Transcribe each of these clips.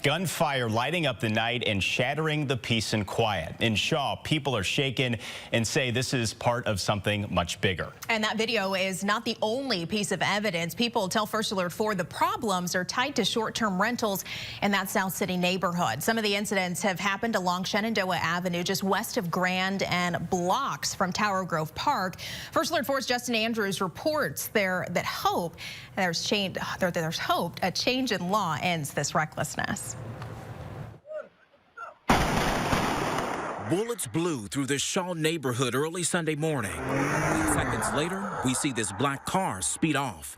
Gunfire lighting up the night and shattering the peace and quiet. In Shaw, people are shaken and say this is part of something much bigger. And that video is not the only piece of evidence. People tell First Alert 4 the problems are tied to short-term rentals in that South City neighborhood. Some of the incidents have happened along Shenandoah Avenue, just west of Grand and blocks from Tower Grove Park. First Alert 4's Justin Andrews reports there's hope a change in law ends this recklessness. Bullets blew through the Shaw neighborhood early Sunday morning. Seconds later, we see this black car speed off.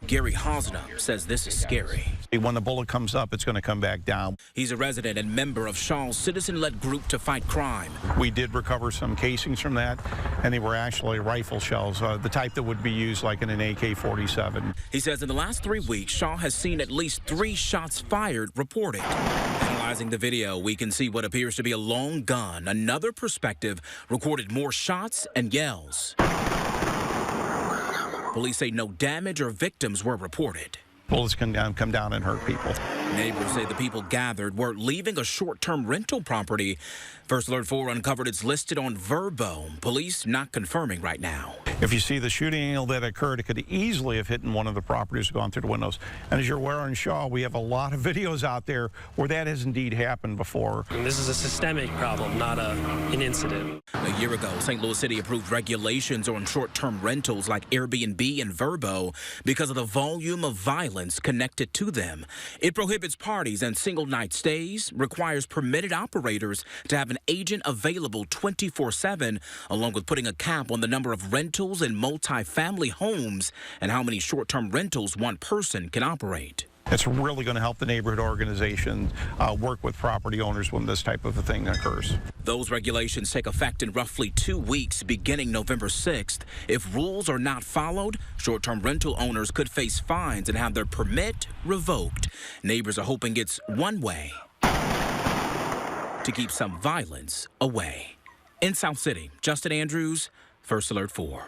Gary Hosnum says this is scary. When the bullet comes up, it's going to come back down. He's a resident and member of Shaw's citizen-led group to fight crime. We did recover some casings from that, and they were actually rifle shells, the type that would be used like in an AK-47. He says in the last 3 weeks, Shaw has seen at least 3 shots fired reported. Analyzing the video, we can see what appears to be a long gun. Another perspective recorded more shots and yells. Police say no damage or victims were reported. Bullets come down and hurt people. Neighbors say the people gathered were leaving a short-term rental property. First Alert 4 uncovered it's listed on Verbo. Police not confirming right now. If you see the shooting angle that occurred, it could easily have hit in one of the properties, gone through the windows. And as you're aware in Shaw, we have a lot of videos out there where that has indeed happened before. And this is a systemic problem, not an incident. A year ago, St. Louis City approved regulations on short-term rentals like Airbnb and Verbo because of the volume of violence connected to them. It prohibits parties and single-night stays, requires permitted operators to have an agent available 24/7, along with putting a cap on the number of rentals in multi-family homes and how many short-term rentals one person can operate. It's really going to help the neighborhood organization work with property owners when this type of a thing occurs. Those regulations take effect in roughly 2 weeks, beginning November 6th. If rules are not followed, short-term rental owners could face fines and have their permit revoked. Neighbors are hoping it's one way to keep some violence away. In South City, Justin Andrews, First Alert 4.